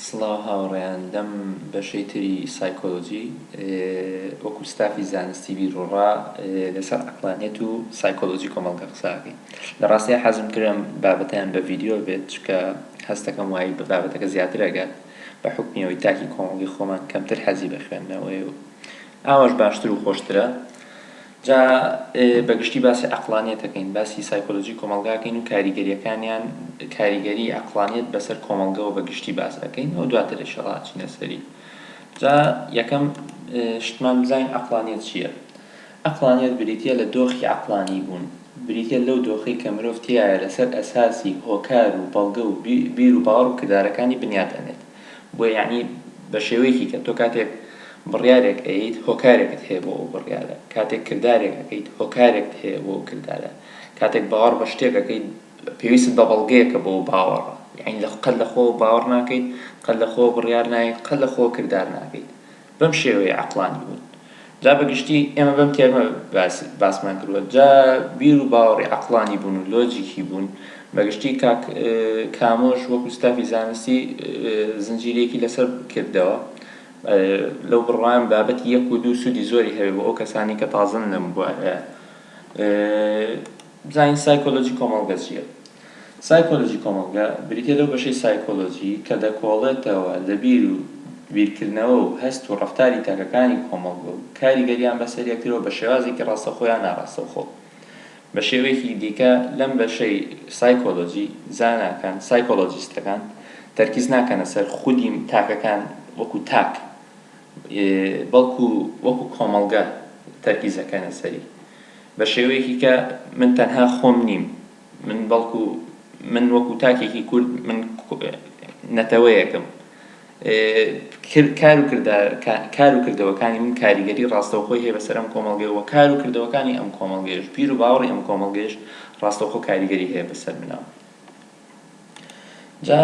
سڵاو هاوڕێیان لەم بەشەی تری سایکۆلۆجی وەکو ستافی زانستی بیرۆڕا لەسەر عەقلانیەت و سایکۆلۆجی کۆمەڵگە قساکەین. لە ڕاستیدا حەزم کردم بابەتەیان بە ڤیدیۆ بێت چونکە هەست دەکەم وای بە بابەتەکە زیاتر ئەگات بە حوکمیەوەی تاکی کۆمەڵگەی خۆمان کەمتر حەزی بە خوێندنەوەیە و ئاوەش باشتر و خۆشترە. جا بەگشتی باسی عەقلانیەتەکەین، باسی سایکۆلۆجی کۆمەڵگاکەین و کاریگەریەکانیان، کاریگەری عەقلانیەت بەسەر کۆمەڵگەوە بەگشتی باس دەکەین و دواتر ئینشەڵا ئەچینە سەری. جا یەکەم شتمان بزانین عەقلانیەت چییە؟ عەقلانیەت بریتیە لە دۆخی عەقلانی بوون، بریتیە لەو دۆخەی کە مرۆڤ تیایە لەسەر ئەساسی هۆکار و بەڵگە و بیر و باوەڕ و کردارەکانی بنیات ئەنێت. بۆیە یعنی بە شێوەیەکی کە تۆ کاتێک بڕیارێک ئەیت هۆکارێکت هەیە بۆ ئەو بڕیارە، کاتێک کردارێک ئەەکەیت هۆکارێکت هەیە بۆ ئەو کردارە، کاتێک باوەڕ بە شتێک ئەەکەیت پێویستت بە بەڵگەیەکە بۆ ئەو باوەڕە، یعنی قەت لە خۆ باوەڕ ناکەیت، قەت لە خۆ بڕیار نایت، قەت لە خۆ کردار ناکەیت. بەم شێوەیە عەقلانی بوون. جا بەگشتی ئێمە بەم تێرمە باسمان کردووە. جا بیر و باوەڕی عەقلانی بوون و لۆجیکی بوون بەگشتی کامۆش وەکو ستافی زانستی زنجیرەیەکی لەسەر کردەوە لەو بڕوایان بابەتی 1 و 2 سوودی زۆری هەبێت بۆ ئەو کەسانی کە تازەن لەم بوارەیە. بزانین سایکۆلۆجی کۆمەڵگە چییە؟ سایکۆلۆجی کۆمەڵگە بریتیە لەو بەشەی سایکۆلۆجی کە دەکۆڵێتەوە لە بیر و بیرکردنەوە و هەست و ڕەفتاری تاکەکانی کۆمەڵگە و کاریگەریان بەسەر یەکترەوە بە شێوازێکی ڕاستەوخۆ یان ناڕاستەوخۆ. بە شێوەیەکی دیکە لەم بەشەی سایکۆلۆجی زاناکان سایکۆلۆجیستەکان تەرکیز ناکەنە سەر خودی تاکەکان وەکو تاک، بەڵکو وەکو کۆمەڵگە تەرکیز دەکەنە سەری، بە شێوەیەکی کە من تەنها خۆم نیم، بەڵکو من وەکو تاکێکی کورد من نەتەوەیەکم، کار و کردەوەکانی من کاریگەری ڕاستەوخۆی هەیە بەسەر ئەم کۆمەڵگەیەوە، کار و کردەوەکانی ئەم کۆمەڵگەیەش بیر و باوەڕی ئەم کۆمەڵگەیەش ڕاستەوخۆ کاریگەری هەیە بەسەر منەوە. جا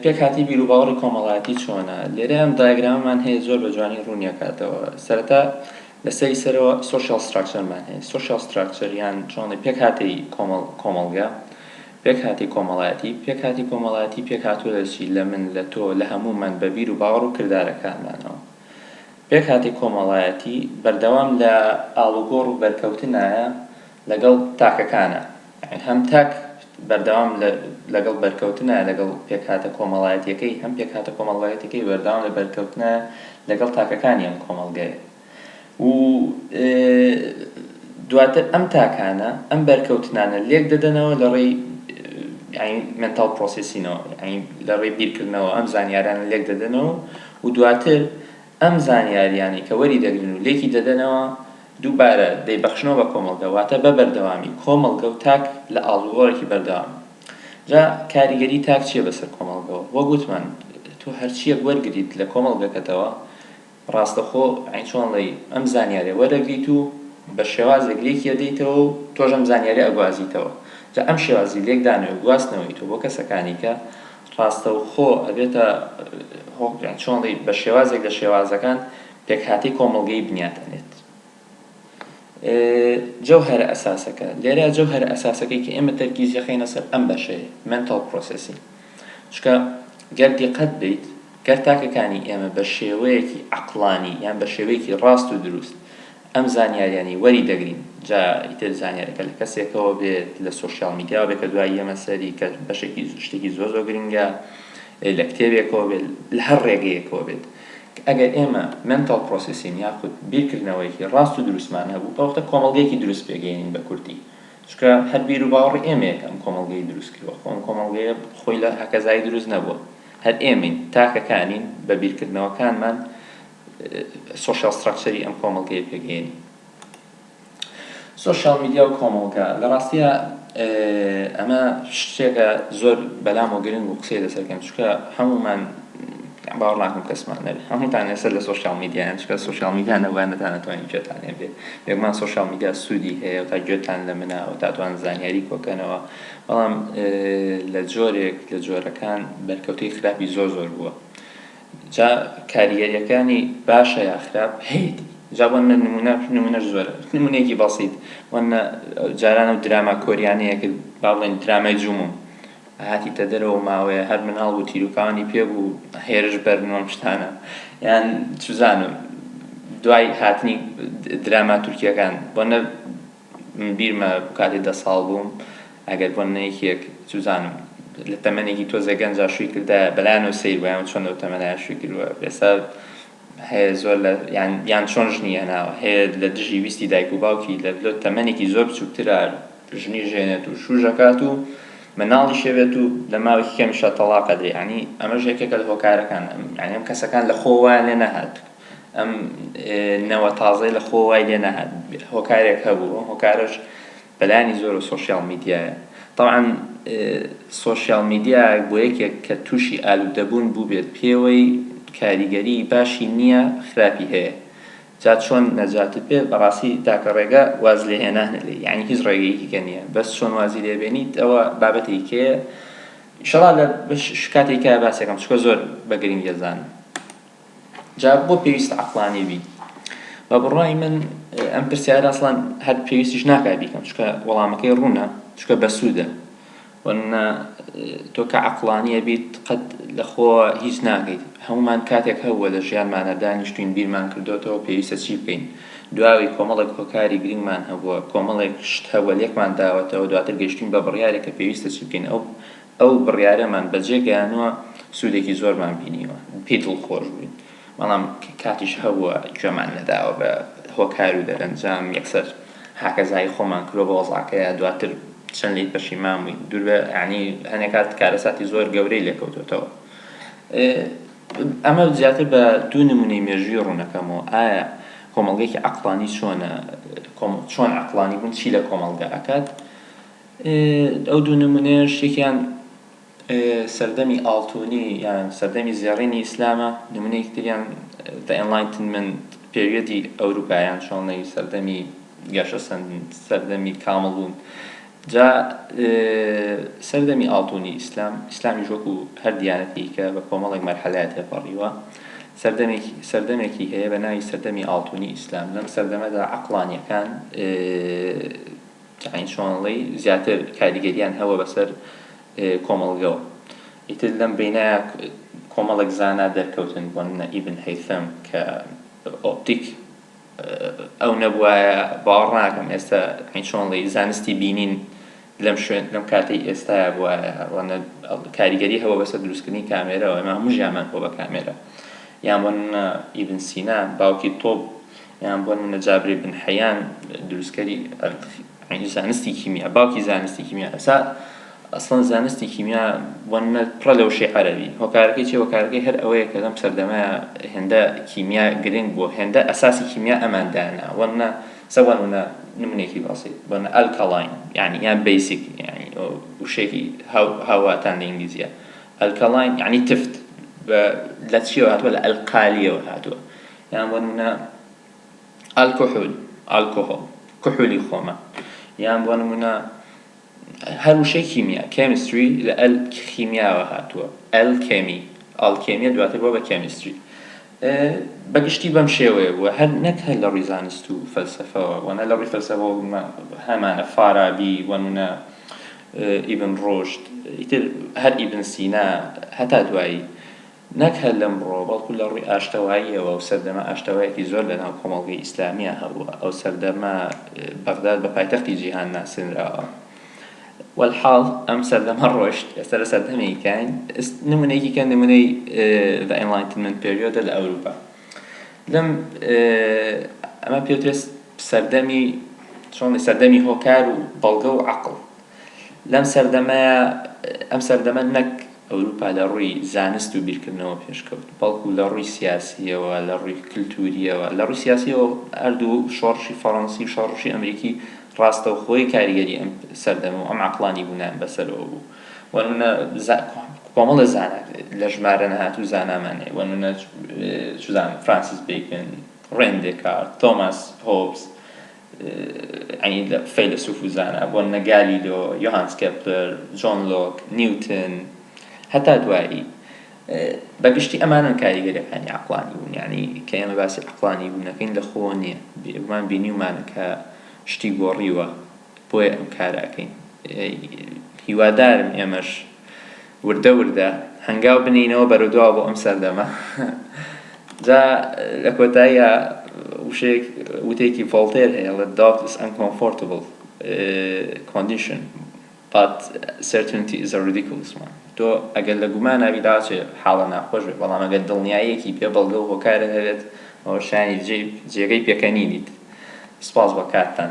پێکهاتی بیر و باوەڕی کۆمەڵایەتی چۆنە؟ لێرە ئەم دایگرامەمان هەیە زۆر بە جوانی ڕوونیەکاتەوە. سەرەتا لەسەری سەرەوە سۆشیال ستراکچەرمان هەیە. سۆشیال ستراکچەر یان چۆنە پێکهاتی کۆمەڵگە، پێکهاتی کۆمەڵایەتی. پێکهاتی کۆمەڵایەتی پێکهاتووە لە چی؟ لە من، لە تۆ، لە هەموومان بە بیر و باوەڕ و کردارەکانمانەوە. پێکهاتی کۆمەڵایەتی بەردەوام لە ئاڵوگۆڕ و بەرکەوتنایە لەگەڵ تاکەکانە، هەم تاک بەردەوام لەگەڵ بەرکەوتنایە لەگەڵ پێکهاتە کۆمەڵایەتیەکەی، هەم پێکهاتە کۆمەڵایەتیەکەی بەردەوام لە بەرکەوتنایە لەگەڵ تاکەکانی ئەم کۆمەڵگەیە. و دواتر ئەم تاکانە ئەم بەرکەوتنانە لێک دەدەنەوە لە ڕێی mental processingەوە، لە ڕێی بیرکردنەوە ئەم زانیاریانە لێک دەدەنەوە و دواتر ئەم زانیاریانی کە وەری دەگرن و لێکی دەدەنەوە دووبارە دەیبەخشنەوە بە کۆمەڵگە، واتە بە بەردەوامی کۆمەڵگە و تاک لە ئاڵوگۆڕێکی بەردەوام. جا کاریگەری تاک چییە بەسەر کۆمەڵگەوە؟ وە گوتمان تۆ هەرچیەک وەرگریت لە کۆمەڵگەکەتەوە ڕاستەخۆ چۆن لەی ئەم زانیاریە وەرەگریت و بە شێوازێک لێکی ئەدەیتەوە و تۆش ئەم زانیاریە ئەگوازیتەوە. جا ئەم شێوازی لێکدانەوە و گواستنەوەی تۆ بۆ کەسەکانی کە ڕاستەوخۆ ئەبێتە چۆن لەی بە شێوازێک لە شێوازەکان پێکهاتی کۆمەڵگەی بنیات ئەنێت. جەوهەرە ئەساسەکە لێرە جەوهەرە ئەساسەکەی کە ئێمە تەرکیز دەخەینە سەر ئەم بەشەیە mental processing، چونکە گەر دیقەت بیت گەر تاکەکانی ئێمە بە شێوەیەکی عەقلانی یان بە شێوەیەکی ڕاست و دروست ئەم زانیاریانی وەری دەگرین، جا ئیتر زانیاریەکە لە کەسێکەوە بێت، لە سۆشیال میدیاوە بێت کە دوای ئێمە سەری کە بەشێکی شتێکی زۆر گرنگە، لە کتێبێکەوە بێت، لە هەر ڕێگەیەکەوە بێت. ئەگەر ئێمە mental processing یاخود بیرکردنەوەیەکی ڕاست و دروستمان هەبوو بەوەختە کۆمەڵگەیەکی دروست پێگەێنین بە کورتی، چونکە هەر بیر و باوەڕی ئێمەیە ئەم کۆمەڵگەی دروست کردووە، ئەم کۆمەڵگەیە خۆی لە هەکەزایی دروست نەبووە، هەر ئێمەین تاکەکانین بە بیرکردنەوەکانمان سۆشیال ستراکچەری ئەم کۆمەڵگەیە پێگەێنین. سۆشیال میدیا و کۆمەڵگە لە ڕاستیە ئەمە شتێکە زۆر بەلام و گرنگ و قسەی لەسەرکەم، چونکە هەموومان باوەڕ ناکەم کەسمان نەبێت هەمووتان لەسەر لە سۆشیال میدیایان، چونکە سۆشیال میدیا نەبووە نەتوانین گوێتان هەبێ بێگومان سۆشیال میدیا سوودی هەیە و تا گوێتان لە منە و تاتوان زانیاری کۆکەنەوە، بەڵام لە جۆرێک لە جۆرەکان بەرکەوتەی خراپی زۆر بووە. جا کاریگەریەکانی باشە یا خراپ هەیەی، جا وەنە نمونەش زۆرە. نمونەیەکی بەسیط وەنە جارانە و دراما کۆریانەیە کە با بڵێن درامای جومون، هاتیتە دەرەوە ماوەیە هەر مناڵ بوو تیرروکانی پێبوو هێرش بەرنەوەم شتانە یان چزانم دوای هاتنی دراما تورکیەکان بۆنە بیرمە کاتێ 10 ساڵ بووم ئەگەر بۆنەیەکێک چزانم لە تەمەنێکی تۆزە گەنجا شووی کردایە بەلایەنەوە سەیر بوویان چۆن لەو تەمەنایە شووی کردووە ئێستا هەیە زۆر لە یان چۆن ژنی هێناوە هەیە لە دژی ویستی دایک و باوکی لە تەمەنێکی زۆر بچووکترە ژنی ژێنێت و شوژەکات و مناڵی شەوێت و لە ماوەیەکی کەمیشە تەلاق ئەدرێ یعنی ئەمەش یەکێکە لە هۆکارەکان یعنی ئەم کەسەکان لە خۆ وایان لێ نەهات ئەم نەوە تازەی لە خۆ وای لێ نەهات هۆکارێک هەبوو هۆکارش بەلایانی زۆر و سۆشیاڵ میدیایە طبعا سۆشیاڵ میدیا بۆ یەکێک کە تووشی ئالوودەبوون بوو بێت پێوەی کاریگەری باشی نییە خراپی هەیە جا چۆن نەجاتت پێ بەڕاستی داکە ڕێگە واز لێهێنانە لێ یعنی هیچ ڕێگەیەکیکە نییە بەس چۆن وازی لێبێنیت ئەوە بابەتێکەیە ئینشەڵا لە کاتێکە باسێکم چکە زۆر بەگرنگ دەزانم جا بۆ پێویستە عەقڵانی بی بە بڕای من ئەم پرسیارە ئەسڵان هەر پێویستیش ناکا بیکەم چکە وەڵامەکەی ڕوونە چکە بەسوودە وەرنە تۆ کە عەقڵانیە بیت قەت لەخۆ هیچ ناکەیت هەمومان کاتێک هەبووە لە ژیانمانە دانیشتوین بیرمان کردوتەوە پێویستە چی بکەین دواوی کۆمەڵێک هۆکاری گرنگمان هەبووە کۆمەڵێک شت هەبووە لێکمان داوەتەوە دواتر گەیشتین بە بڕیارێک کە پێویستە چی بکەین ئەو بڕیارەمان بەجێگەیانووە سوودێکی زۆرمان بینیوە پێی دڵخۆش بووین بەڵام کاتیش هەبووە گوێمان نەداوە بە هۆکار و دەرەنجام یەکسەر هاکەزایی خۆمان کردووە بە وەزعەکەیە دواتر چەند لێت پەشیمان بووین دوور بە یعنی هەنێک کات کارەساتی زۆر گەورەی لێکەوتوتەوە ئەمە زیاتر بە دوو نمونەی مێژووی ڕوونەکەمەوە ئایا کۆمەڵگەیەکی عەقڵانی چۆنە چۆن عەقڵانی بوون چی لە کۆمەڵگە ئەکات ئەو دوو نمونەیەش یەکیان سەردەمی ئاڵتوونی یان سەردەمی زێڕینی ئیسلامە نمونەیەکی تریان the enlightenment پێریۆدی ئەوروپایان چۆنەی سەردەمی گەشەسەند سەردەمی کامڵ بوون جا سەردەمی ئاڵتوونی ئیسلامیش وەکو هەر دیانەتێکە بە کۆمەڵێک مەرحەلەیە تێپەڕیوە سەردەمێکی هەیە بە ناوی سەردەمی ئاڵتوونی ئیسلام لەم سەردەمەدا عەقڵانیەکان یعنی چۆنڵێی زیاتر کاریگەریان هەوە بەسەر کۆمەڵگەوە ئیتر لەم بینایە کۆمەڵێک زانا دەرکەوتن بۆ ئیبن هەیثەم کە ئۆپتیک ئەو نەبووایە باوەڕ ناکەم ئێستا چۆنڵێی زانستی بینین لەم کاتەی ئێستاە بووە کاریگەری هەوە بەسەر دروستکردنی کامێرەوە ئەمە هەموو ژیانمان بۆ بە کامێرە یان بۆ ئیبن سینا باوکی تۆب یان بۆ جابر بن حەیان دروستکەری زانستی کیمیا باوکی زانستی کیمیا ئەسڵەن زانستی کیمیا وەنە پڕە لەو شێعەرەوی هۆکارەکەی چی هۆکارەکەی هەر ئەوەیە کە لەم سەردەمەیە هێندە کیمیا گرنگ بووە هێندە ئەساسی کیمیا ئەماندانا وەنە سەوانە نمونێکی باسی وەنە ئەلکەلاین یان بیسیک یعنی وشێکی هاواتان لە ئینگلیزیە ئەلکەلاین یعنی تفت لە چیەوە هاتووە لە ئەلقالیەوە هاتووە یان وەنە ئەلکۆحۆل کحولی خۆمە یان بۆ نمونە هەر وشەی کیمیا کێمیستری لە کیمیاوە هاتووە ئەلکێمی دواتر بۆ بە کێمیستری بەگشتی بەم شێوەیە بووە هەر نەک هەر لە ڕووی زانست و فەلسەفەوە وەنە لە ڕووی فەلسەفەوە هەمانە فارابی وەنە ئیبن ڕۆشد ئیتر هەر ئیبن سینا هەتا دوایی نەک هەر لەمڕۆ بەڵکو لە ڕووی ئاشتەواییەوە و سەردەمە ئاشتەوایەکی زۆر لەناو کۆمەڵگەی ئیسلامیە هەبووە ئەو سەردەمە بەغداد بە پایتەختی جیهان ناسێنراوە والحاڵ ئەم سەردەمە ڕۆشت ئێستا لە سەردەمێکین نمونەیەکی کە نمونەی the enlightenment period لە ئەوروپا لەم ئەمە پێوترێت سەردەمی هۆکار و بەڵگە و عەقڵ لەم سەردەمە نەک ئەوروپا لە ڕووی زانست و بیرکردنەوە پێشکەوت بەڵکو لە ڕووی سیاسیەوە لە ڕووی کلتوریەوە لە ڕووی سیاسیەوە هەردوو شۆڕشی فەڕەنسی و شۆڕشی ئەمریکی ڕاستەوخۆی کاریگەری ئەم سەردەمە و ئەم عەقڵانی بوونیان بەسەرەوە بوو وەنە کۆمەڵە زانە لە ژمارە نەهاتوو زانامانەیە وەنە فرانسیس بیکن ڕێن دێکارت تۆماس هۆبز فەیلسوف و زانە بۆنە گالیلۆ یۆهانس کێپلەر جۆن لۆک نیوتن هەتا دوایی بەگشتی ئەمانن کاریگەریەکانی عەقڵانی بوون یعنی کە ئێمە باسی عەقڵانی بوونەکەین لە خۆ نییە بێگومان بینیومانە کە شتی گۆڕیوە بۆیە ئەم کارەکەین هیوادارم ئێمەش وردە وردە هەنگاو بنینەوە بەرەودەوە بۆ ئەم سەردەمە جا لە کۆتاییە وتەیەکی ڤۆڵتێر هەیە لە doubt is uncomfortable condition but certainty is a ridiculous one. تۆ ئەگەر لە گومان نابی داچێ حاڵە ناخۆش بێت، بەڵام ئەگەر دڵنیاییەکی پێ بەڵگە و هۆکارە هەبێت ئەوە شانی جێگەی پێکەنینیت. سپاس بۆ کاتتان.